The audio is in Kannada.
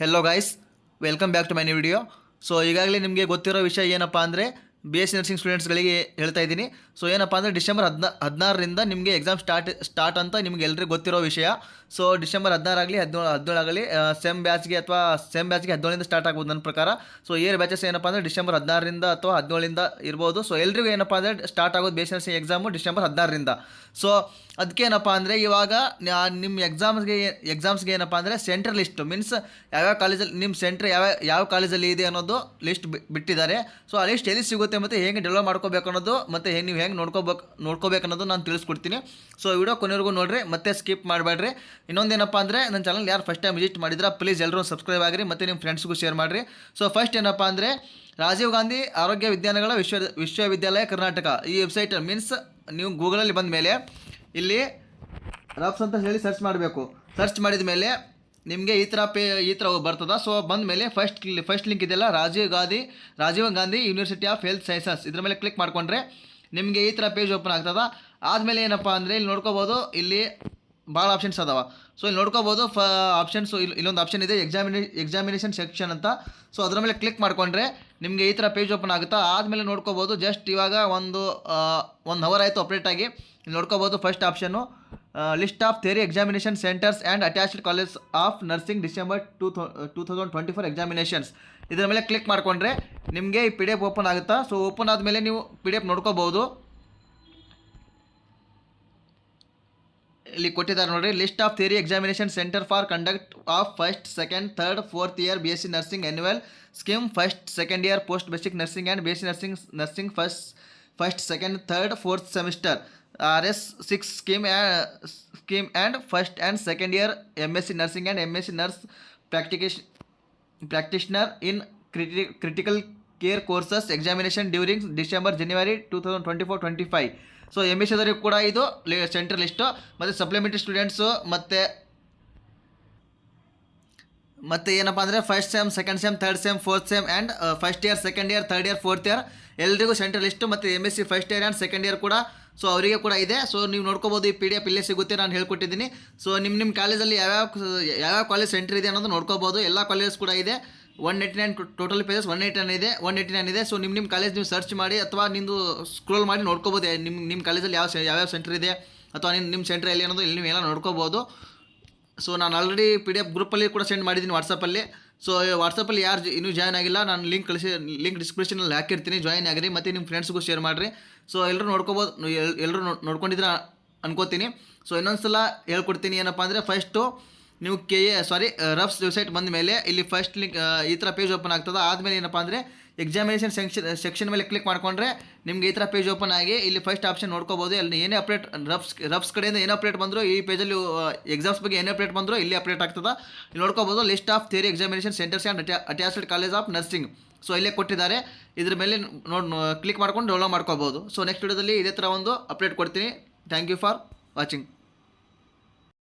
Hello guys, welcome back to my new video. So ಈಗಾಗಲೇ ನಿಮಗೆ ಗೊತ್ತಿರೋ ವಿಷಯ ಏನಪ್ಪ ಅಂದರೆ ಬಿ ಎಸ್ ಸಿ ನರ್ಸಿಂಗ್ ಸ್ಟೂಡೆಂಟ್ಸ್ಗಳಿಗೆ ಹೇಳ್ತಾ ಇದ್ದೀನಿ. ಸೊ ಏನಪ್ಪ ಅಂದರೆ ಡಿಸೆಂಬರ್ 16ರಿಂದ ನಿಮಗೆ ಎಕ್ಸಾಮ್ ಸ್ಟಾರ್ಟ್ ಅಂತ ನಿಮ್ಗೆ ಎಲ್ರಿಗೂ ಗೊತ್ತಿರೋ ವಿಷಯ. ಸೊ ಡಿಸೆಂಬರ್ 16 ಆಗಲಿ 17 ಆಗಲಿ ಸೆಮ್ ಬ್ಯಾಚ್ಗೆ 17ರಿಂದ ಸ್ಟಾರ್ಟ್ ಆಗ್ಬೋದು ನನ್ನ ಪ್ರಕಾರ. ಸೊ ಇಯರ್ ಬ್ಯಾಚಸ್ ಏನಪ್ಪ ಅಂದರೆ ಡಿಸೆಂಬರ್ 16ರಿಂದ ಅಥವಾ 17ರಿಂದ ಇರ್ಬೋದು. ಸೊ ಎಲ್ರಿಗೂ ಏನಪ್ಪ ಅಂದರೆ ಸ್ಟಾರ್ಟ್ ಆಗೋದು B S C nursing exam December 16ರಿಂದ. ಸೊ ಅದಕ್ಕೇನಪ್ಪ ಅಂದರೆ ಇವಾಗ ನಿಮ್ಮ ಎಕ್ಸಾಮ್ಸ್ಗೆ ಏನಪ್ಪ ಅಂದರೆ ಸೆಂಟ್ರಲ್ ಲಿಸ್ಟು ಮೀನ್ಸ್ ಯಾವ್ಯಾವ ಕಾಲೇಜಲ್ಲಿ ನಿಮ್ಮ ಸೆಂಟ್ರ್ ಯಾವ ಕಾಲೇಜಲ್ಲಿ ಇದೆ ಅನ್ನೋದು ಲಿಸ್ಟ್ ಬಿಟ್ಟಿದ್ದಾರೆ. ಸೊ ಆ ಲಿಸ್ಟ್ ಎಲ್ಲಿ ಸಿಗುತ್ತೆ ಮತ್ತು ಹೇಗೆ ಡೆವಲಪ್ ಮಾಡ್ಕೋಬೇಕು ಅನ್ನೋದು ಮತ್ತು ನೀವು ಹೆಂಗೆ ನೋಡ್ಕೋಬೇಕು ಅನ್ನೋದು ನಾನು ತಿಳಿಸ್ಕೊಡ್ತೀನಿ. ಸೊ ವಿಡಿಯೋ ಕೊನೆವರೆಗೂ ನೋಡಿರಿ, ಮತ್ತೆ ಸ್ಕಿಪ್ ಮಾಡಬೇಡ್ರಿ. ಇನ್ನೊಂದೇನಪ್ಪ ಅಂದರೆ ನನ್ನ ಚಾನಲ್ ಯಾರು ಫಸ್ಟ್ ಟೈಮ್ ವಿಸಿಟ್ ಮಾಡಿದ್ರೆ ಪ್ಲೀಸ್ ಎಲ್ಲರೂ ಸಬ್ಸ್ಕ್ರೈಬ್ ಆಗಿರಿ ಮತ್ತು ನಿಮ್ಮ ಫ್ರೆಂಡ್ಸ್ಗೂ ಶೇರ್ ಮಾಡಿರಿ. ಸೊ ಫಸ್ಟ್ ಏನಪ್ಪ ಅಂದರೆ ರಾಜೀವ್ ಗಾಂಧಿ ಆರೋಗ್ಯ ವಿಜ್ಞಾನಗಳ ವಿಶ್ವವಿದ್ಯಾಲಯ ಕರ್ನಾಟಕ ಈ ವೆಬ್ಸೈಟ್ ಮೀನ್ಸ್ ನೀವು ಗೂಗಲಲ್ಲಿ ಬಂದ ಮೇಲೆ ಇಲ್ಲಿ ರಫ್ಸ್ ಅಂತ ಹೇಳಿ ಸರ್ಚ್ ಮಾಡಬೇಕು. ಸರ್ಚ್ ಮಾಡಿದ ಮೇಲೆ ನಿಮಗೆ ಈ ಥರ ಬರ್ತದೆ. ಸೊ ಬಂದ ಮೇಲೆ ಫಸ್ಟ್ ಲಿಂಕ್ ಇದೆಯಲ್ಲ Rajiv Gandhi university of health sciences, ಇದ್ರ ಮೇಲೆ ಕ್ಲಿಕ್ ಮಾಡಿಕೊಂಡ್ರೆ ನಿಮಗೆ ಈ ಥರ ಪೇಜ್ ಓಪನ್ ಆಗ್ತದೆ. ಆದಮೇಲೆ ಏನಪ್ಪ ಅಂದರೆ ಇಲ್ಲಿ ನೋಡ್ಕೋಬೋದು, ಇಲ್ಲಿ ಭಾಳ ಆಪ್ಷನ್ಸ್ ಅದಾವೆ. ಸೊ ಇಲ್ಲಿ ನೋಡ್ಕೋಬೋದು ಆಪ್ಷನ್ಸು ಇಲ್ಲೊಂದು ಆಪ್ಷನ್ ಇದೆ ಎಕ್ಸಾಮಿನೇಷನ್ ಸೆಕ್ಷನ್ ಅಂತ. ಸೊ ಅದರ ಮೇಲೆ ಕ್ಲಿಕ್ ಮಾಡಿಕೊಂಡ್ರೆ ನಿಮಗೆ ಈ ಥರ ಪೇಜ್ ಓಪನ್ ಆಗುತ್ತಾ. ಆದಮೇಲೆ ನೋಡ್ಕೋಬೋದು ಜಸ್ಟ್ ಇವಾಗ ಒಂದು ಅವರ್ ಆಯಿತು ಅಪ್ಡೇಟ್ ಆಗಿ. ಇಲ್ಲಿ ನೋಡ್ಕೋಬೋದು ಫಸ್ಟ್ ಆಪ್ಷನ್ನು list of theory examination centres and attached college of nursing December 2024 examinations. ಇದರ ಮೇಲೆ ಕ್ಲಿಕ್ ಮಾಡಿಕೊಂಡ್ರೆ ನಿಮಗೆ ಈ PDF ಓಪನ್ ಆಗುತ್ತಾ. ಸೊ ಓಪನ್ ಆದಮೇಲೆ ನೀವು PDF ನೋಡ್ಕೋಬೋದು. ಇಲ್ಲಿ ಕೊಟ್ಟಿದ್ದಾರೆ ನೋಡಿರಿ, list of theory examination centre for conduct of first, second, third, fourth year B S C nursing annual scheme, first second year post basic nursing and B S C nursing first second third fourth semester RS 6 scheme and first and second year MSc nursing and MSc nurse practitioner in critical care courses examination during January 2024-25. So MSc ಅವರಿಗೆ ಕೂಡ ಇದು ಸೆಂಟ್ರಲ್ ಲಿಸ್ಟು. ಮತ್ತು ಸಪ್ಲಿಮೆಂಟ್ರಿ ಸ್ಟೂಡೆಂಟ್ಸು ಮತ್ತು ಏನಪ್ಪ ಅಂದರೆ first sem, second sem, third sem, fourth sem and first year, second year, third year, fourth year ಎಲ್ರಿಗೂ ಸೆಂಟ್ರಲ್ ಲಿಸ್ಟು. ಮತ್ತು MSc first year and second year ಕೂಡ ಸೊ ಅವರಿಗೆ ಕೂಡ ಇದೆ. ಸೊ ನೀವು ನೋಡ್ಕೋಬೋದು, ಈ PDF ಇಲ್ಲೇ ಸಿಗುತ್ತೆ, ನಾನು ಹೇಳ್ಕೊಟ್ಟಿದ್ದೀನಿ. ಸೊ ನಿಮ್ಮ ಕಾಲೇಜಲ್ಲಿ ಯಾವ್ಯಾವ ಕಾಲೇಜ್ ಸೆಂಟರ್ ಇದೆ ಅನ್ನೋದು ನೋಡ್ಕೋಬೋದು. ಎಲ್ಲ ಕಾಲೇಜಸ್ ಕೂಡ ಇದೆ. 189 ಟೋಟಲ್ ಪೇಜಸ್ 189 ಇದೆ. ಸೊ ನಿಮ್ಮ ಕಾಲೇಜ್ ನೀವು ಸರ್ಚ್ ಮಾಡಿ ಅಥವಾ ನಿಮ್ಮದು ಸ್ಕ್ರೋಲ್ ಮಾಡಿ ನೋಡ್ಕೋಬೋದು. ನಿಮ್ಮ ಕಾಲೇಜಲ್ಲಿ ಯಾವ್ಯಾವ ಸೆಂಟರ್ ಇದೆ ಅಥವಾ ನಿಮ್ಮ ಸೆಂಟರ್ ಎಲ್ಲಿ ಅನ್ನೋದು ಇಲ್ಲಿ ನೀವೆಲ್ಲ ನೋಡ್ಕೋಬೋದು. ಸೊ ನಾನು ಆಲ್ರೆಡಿ PDF ಗ್ರೂಪಲ್ಲಿ ಕೂಡ ಸೆಂಡ್ ಮಾಡಿದ್ದೀನಿ ವಾಟ್ಸಪ್ಪಲ್ಲಿ. ಸೊ ವಾಟ್ಸಪ್ಪಲ್ಲಿ ಯಾರು ಇನ್ನೂ ಜಾಯ್ನ್ ಆಗಿಲ್ಲ, ನಾನು ಲಿಂಕ್ ಡಿಸ್ಕ್ರಿಪ್ಷನಲ್ಲಿ ಹಾಕಿರ್ತೀನಿ, ಜಾಯ್ನ್ ಆಗಿರಿ ಮತ್ತು ನಿಮ್ಮ ಫ್ರೆಂಡ್ಸ್ಗೂ ಶೇರ್ ಮಾಡಿರಿ. ಸೊ ಎಲ್ಲರೂ ನೋಡ್ಕೋಬೋದು, ಎಲ್ಲರೂ ನೋಡ್ಕೊಂಡಿದ್ರೆ ಅನ್ಕೋತೀನಿ. ಸೊ ಇನ್ನೊಂದು ಸಲ ಹೇಳ್ಕೊಡ್ತೀನಿ. ಏನಪ್ಪ ಅಂದರೆ ಫಸ್ಟು ನೀವು ರಫ್ಸ್ ವೆಬ್ಸೈಟ್ ಬಂದ ಮೇಲೆ ಇಲ್ಲಿ ಫಸ್ಟ್ ಲಿಂಕ್ ಈ ಥರ ಪೇಜ್ ಓಪನ್ ಆಗ್ತದೆ. ಆದಮೇಲೆ ಏನಪ್ಪ ಅಂದರೆ ಎಕ್ಸಾಮಿನೇಷನ್ ಸೆಕ್ಷನ್ ಮೇಲೆ ಕ್ಲಿಕ್ ಮಾಡಿಕೊಂಡ್ರೆ ನಿಮಗೆ ಈ ಥರ ಪೇಜ್ ಓಪನ್ ಆಗಿ ಇಲ್ಲಿ ಫಸ್ಟ್ ಆಪ್ಷನ್ ನೋಡ್ಕೋಬೋದು. ಅಲ್ಲಿ ಏನೇ ಅಪ್ಡೇಟ್ ರಫ್ಸ್ ಕಡೆಯಿಂದ ಏನೇ ಅಪ್ಡೇಟ್ ಬಂದರೂ ಈ ಪೇಜಲ್ಲಿ ಎಕ್ಸಾಮ್ಸ್ ಬಗ್ಗೆ ಏನೇ ಅಪ್ಡೇಟ್ ಬಂದರೂ ಇಲ್ಲಿ ಅಪ್ಡೇಟ್ ಆಗ್ತದೆ. ಇಲ್ಲಿ ನೋಡ್ಕೋಬೋದು list of theory examination centres and attached college of nursing. So ಇಲ್ಲೇ ಕೊಟ್ಟಿದ್ದಾರೆ, ಇದ್ರ ಮೇಲೆ ಕ್ಲಿಕ್ ಮಾಡ್ಕೊಂಡು ಡೌನ್ಲೋಡ್ ಮಾಡ್ಕೋಬೋದು. ಸೊ ನೆಕ್ಸ್ಟ್ ವಿಡಿಯೋದಲ್ಲಿ ಇದೇ ಥರ ಒಂದು ಅಪ್ಡೇಟ್ ಕೊಡ್ತೀನಿ. Thank you for watching.